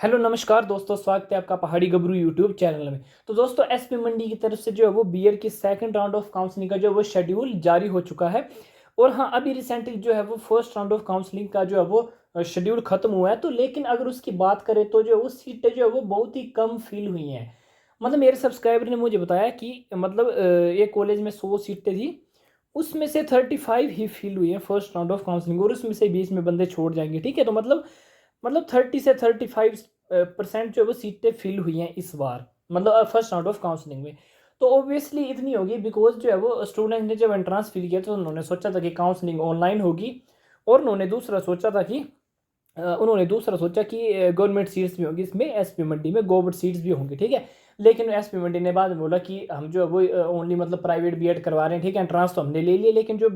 Hello नमस्कार दोस्तों, स्वागत है आपका पहाड़ी गबरू यूट्यूब चैनल में। तो दोस्तों एसपी मंडी की तरफ से जो है वो बीएड की सेकंड राउंड ऑफ काउंसलिंग का जो है वो शेड्यूल जारी हो चुका है। और हाँ, अभी रिसेंटली जो है वो फर्स्ट राउंड ऑफ काउंसलिंग का जो है वो शेड्यूल खत्म हुआ है। तो लेकिन अगर उसकी बात करें तो जो है वो सीटें जो है वो बहुत ही कम फिल हुई हैं। मतलब मेरे सब्सक्राइबर ने मुझे बताया कि मतलब एक कॉलेज में 100 सीटें थी, उसमें से 35 ही फिल हुई है फर्स्ट राउंड ऑफ काउंसलिंग, और उसमें से 20 में बंदे छोड़ जाएंगे। ठीक है, तो मतलब 30 से 35% जो है वो सीटें फिल हुई हैं इस बार, मतलब फर्स्ट राउंड ऑफ काउंसलिंग में। तो ऑब्वियसली इतनी होगी बिकॉज जो है वो स्टूडेंट ने जब एंट्रांस फिल किया तो उन्होंने सोचा था कि काउंसलिंग ऑनलाइन होगी, और उन्होंने दूसरा सोचा कि गवर्नमेंट सीट्स भी होंगी इसमें, एसपी मंडी में गवर्नमेंट सीट्स भी होंगी। ठीक है, लेकिन एसपी मंडी ने बाद में बोला कि हम जो है वो ओनली मतलब प्राइवेट बीएड करवा रहे हैं। ठीक है, एंट्रांस तो हमने ले लिया, लेकिन जो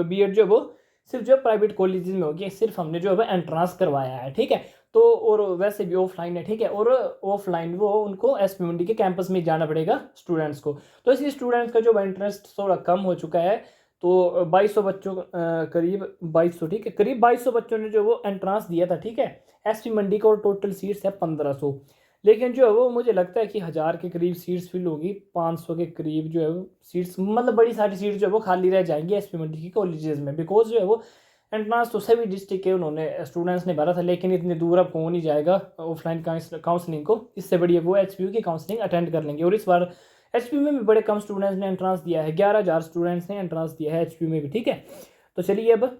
बीएड जो है वो सिर्फ जो प्राइवेट कॉलेजेस में होगी, सिर्फ हमने जो है वो एंट्रांस करवाया है। ठीक है, तो और वैसे भी ऑफलाइन है। ठीक है, और ऑफलाइन वो उनको एसपी मंडी के कैंपस में जाना पड़ेगा स्टूडेंट्स को। तो इसलिए स्टूडेंट्स का जो इंटरेस्ट थोड़ा कम हो चुका है। तो 2200 बच्चों करीब 2200, ठीक है, करीब 2200 बच्चों ने जो वो एंट्रांस दिया था। ठीक है, एसपी मंडी का, और टोटल सीट्स है 1500। लेकिन जो है वो मुझे लगता है कि 1000 के करीब सीट्स फिल होगी, 500 के करीब जो है वो सीट्स, मतलब बड़ी सारी सीट्स जो है वो खाली रह जाएंगी एसपी मंडी की कॉलेजेस में। बिकॉज जो है वो एंट्रांस तो सभी डिस्ट्रिक्ट के उन्होंने स्टूडेंट्स ने भरा था, लेकिन इतनी दूर अब कौन ही जाएगा ऑफलाइन काउंसलिंग को। इससे बढ़िया वो एचपीयू की काउंसलिंग अटेंड कर लेंगे। और इस बार एचपीयू में भी बड़े कम स्टूडेंट्स ने एंट्रांस दिया है, 11,000 स्टूडेंट्स ने एंट्रांस दिया है एचपीयू में भी। ठीक है, तो चलिए अब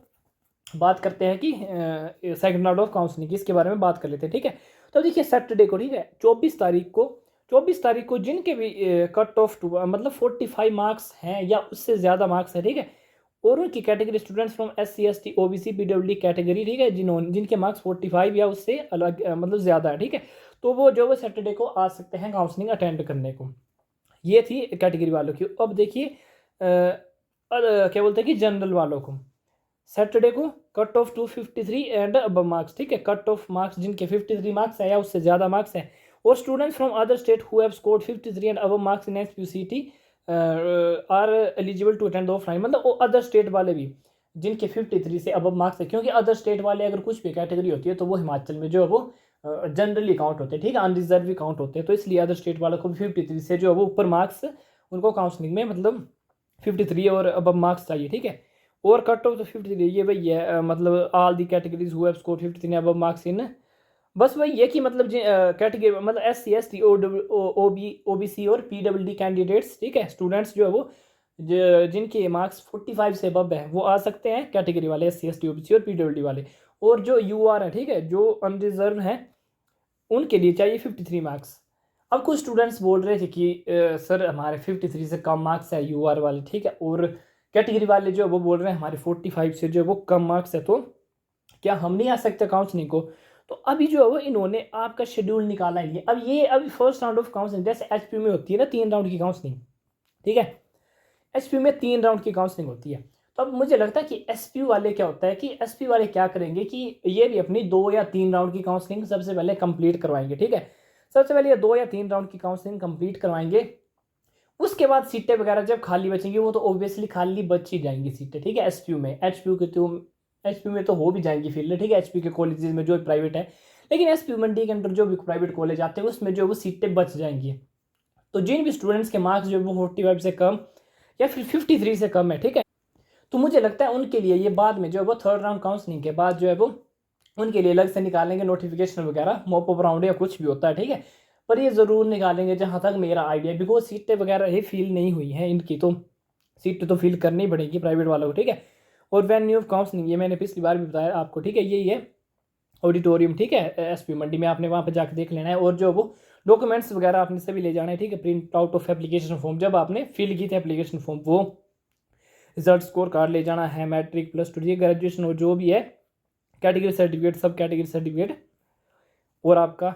बात करते हैं कि सेकंड राउंड ऑफ काउंसलिंग की, इसके बारे में बात कर लेते हैं। ठीक है, तो देखिए सैटरडे को, ठीक है, 24 तारीख को जिनके भी कट ऑफ मतलब 45 मार्क्स हैं या उससे ज़्यादा मार्क्स है, ठीक है, और उनकी category students from SC ST OBC PWD category, ठीक है, जिनके मार्क्स 45 या उससे अलग मतलब ज़्यादा है। ठीक है, तो वो जो वो सैटरडे को आ सकते हैं काउंसलिंग अटेंड करने को। ये थी कैटेगरी वालों की। अब देखिए क्या बोलते हैं कि जनरल वालों को सैटरडे को cut off 253 and above marks. ठीक है, कट ऑफ मार्क्स जिनके 53 मार्क्स है या उससे ज़्यादा मार्क्स हैं, और students from other state who have scored 53 and above marks in SPUCT are eligible to attend offline. मतलब वो अदर स्टेट वाले भी जिनके 53 से अब मार्क्स है, क्योंकि अदर स्टेट वाले अगर कुछ भी कैटेगरी होती है तो वो हिमाचल में जो है वो जनरली काउंट होते हैं। ठीक है, अनरिजर्व भी काउंट होते हैं, तो इसलिए अदर स्टेट वालों को 53 से जो है वो ऊपर मार्क्स उनको काउंसलिंग में मतलब 53 और अब मार्क्स चाहिए। ठीक है, और कट ऑफ तो 53 ये वही है, मतलब all the categories who have scored 53 अब मार्क्स इन, बस वही है कि मतलब कैटेगरी मतलब SC ST OBC और PWD कैंडिडेट्स, ठीक है, स्टूडेंट्स जो है वो जिनके मार्क्स 45 से अबव है वो आ सकते हैं कैटेगरी वाले, SC ST OBC और PWD वाले। और जो UR है, ठीक है, जो अनरिजर्व हैं, उनके लिए चाहिए 53 मार्क्स। अब कुछ स्टूडेंट्स बोल रहे थे कि सर हमारे 53 से कम मार्क्स है UR वाले, ठीक है, और कैटेगरी वाले जो वो बोल रहे हैं हमारे 45 से जो वो कम मार्क्स है, तो क्या हम नहीं आ सकते काउंसलिंग को। तो अभी जो है वो इन्होंने आपका शेड्यूल निकाला है। अब ये अभी फर्स्ट राउंड ऑफ काउंसलिंग जैसे एचपी में होती है ना 3 राउंड की काउंसलिंग, ठीक है, एचपी में 3 राउंड की काउंसलिंग होती है। तो अब मुझे लगता है कि एसपी वाले क्या होता है कि एसपी वाले क्या करेंगे कि ये भी अपनी 2 या 3 राउंड की काउंसलिंग सबसे पहले कंप्लीट करवाएंगे। ठीक है, सबसे पहले ये 2 या 3 राउंड की काउंसलिंग कंप्लीट करवाएंगे। उसके बाद सीटें वगैरह जब खाली बचेंगी, वो तो ऑब्वियसली खाली बच ही जाएंगी सीटें। ठीक है, एचपीयू में, एचपीयू में तो हो भी जाएंगी फिल। ठीक है, एचपीयू के कॉलेजेस में जो प्राइवेट है, लेकिन एचपीयू मंडी के अंदर जो भी प्राइवेट कॉलेज आते हैं उसमें जो वो सीटें बच जाएंगी। तो जिन भी स्टूडेंट्स के मार्क्स जो वो 45 से कम या फिर 53 से कम है, ठीक है, तो मुझे लगता है उनके लिए ये बाद में जो है वो थर्ड राउंड काउंसलिंग के बाद जो है वो उनके लिए अलग से निकालेंगे नोटिफिकेशन वगैरह, मॉप अप राउंड या कुछ भी होता है। ठीक है, पर ये ज़रूर निकालेंगे जहाँ तक मेरा आइडिया, बिकॉज सीटें वगैरह ही फिल नहीं हुई हैं इनकी, तो सीटें तो फिल करनी पड़ेगी प्राइवेट वालों को। ठीक है, और वेन्यू ऑफ काउंसलिंग ये मैंने पिछली बार भी बताया आपको। ठीक है, यही है ऑडिटोरियम। ठीक है, एसपी मंडी में आपने वहाँ पर जाकर देख लेना है, और जो वो डॉक्यूमेंट्स वगैरह आपने सभी ले जाना है। ठीक है, print out of application form जब आपने फिल की थी एप्लीकेशन फॉर्म, वो रिजल्ट स्कोर कार्ड ले जाना है, मैट्रिक प्लस टू, ग्रेजुएशन और जो भी है, कैटेगरी सर्टिफिकेट, सब कैटेगरी सर्टिफिकेट, और आपका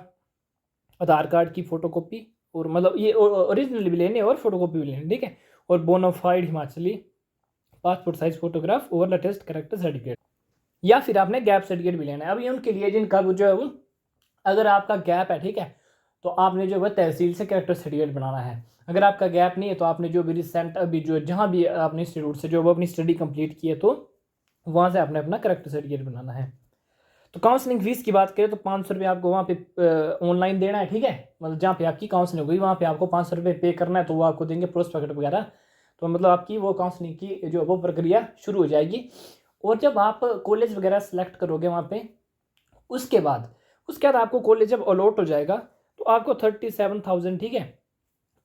आधार कार्ड की फोटोकॉपी, और मतलब ये ओरिजिनल भी लेने और फोटोकॉपी भी लेनी। ठीक है, और bonafide Himachali passport size photograph और लेटेस्ट करेक्टर सर्टिफिकेट, या फिर आपने गैप सर्टिफिकेट भी लेना है। अब ये उनके लिए जिनका जो है वो अगर आपका गैप है, ठीक है, तो आपने जो है तहसील से करेक्टर सर्टिफिकेट बनाना है। अगर आपका गैप नहीं है तो आपने जो भी रिसेंट अभी जो जहाँ भी आपने इंस्टीट्यूट से जो वो अपनी स्टडी कंप्लीट की है तो वहाँ से आपने अपना करेक्टर सर्टिफिकेट बनाना है। तो काउंसलिंग फीस की बात करें तो 500 रुपये आपको वहाँ पे ऑनलाइन देना है, ठीक है। मतलब जहाँ पे आपकी काउंसलिंग होगी वहाँ पे आपको 500 रुपये पे करना है, तो वो आपको देंगे प्रोस्पेक्ट वगैरह। तो मतलब आपकी वो काउंसलिंग की जो वो प्रक्रिया शुरू हो जाएगी। और जब आप कॉलेज वगैरह सेलेक्ट करोगे वहाँ पे, उसके बाद आपको कॉलेज जब अलॉट हो जाएगा तो आपको 37,000, ठीक है,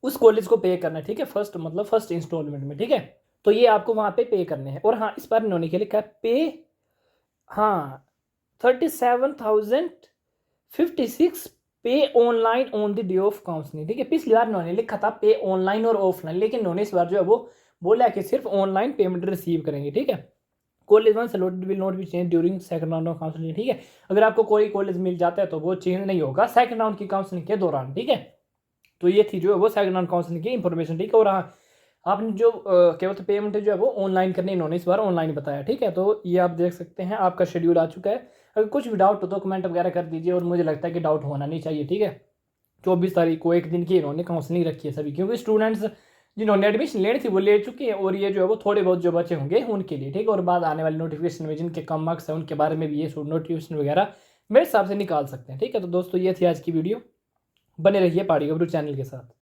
उस कॉलेज को पे करना है, ठीक है, फर्स्ट इंस्टॉलमेंट में, ठीक है। तो ये आपको वहाँ पे करने हैं। और हाँ, इस बार इन्होंने क्या लिखा है, पे, हाँ, 37,056 पे online on the day of counselling, ठीक है। पिछली बार इन्होंने लिखा था पे ऑनलाइन और ऑफलाइन, लेकिन इन्होंने इस बार जो है वो बोला कि सिर्फ ऑनलाइन पेमेंट रिसीव करेंगे, ठीक है। College once allotted will not be change during second round of counselling, ठीक है। अगर आपको कोई कॉलेज मिल जाता है तो वो चेंज नहीं होगा सेकंड राउंड की काउंसलिंग के दौरान, ठीक है। तो ये थी जो है वो सेकंड राउंड काउंसलिंग की इंफॉर्मेशन, ठीक है। और हाँ, आपने जो क्या बोलते पेमेंट जो है वो ऑनलाइन करनी, इन्होंने इस बार ऑनलाइन बताया, ठीक है। तो ये आप देख सकते हैं, आपका शेड्यूल आ चुका है। अगर कुछ भी डाउट हो तो कमेंट वगैरह कर दीजिए, और मुझे लगता है कि डाउट होना नहीं चाहिए, ठीक है। 24 तारीख को एक दिन की इन्होंने काउंसलिंग रखी है सभी, क्योंकि स्टूडेंट्स जिन्होंने एडमिशन लेनी थी वो ले चुके हैं, और ये जो है वो थोड़े बहुत जो बचे होंगे उनके लिए, ठीक है। और बाद आने वाले नोटिफिकेशन में जिनके कम मार्क्स हैं उनके बारे में भी ये नोटिफिकेशन वगैरह मेरे हिसाब से निकाल सकते हैं, ठीक है। तो दोस्तों ये थी आज की वीडियो, बने रहिए पहाड़ी गबरू चैनल के साथ।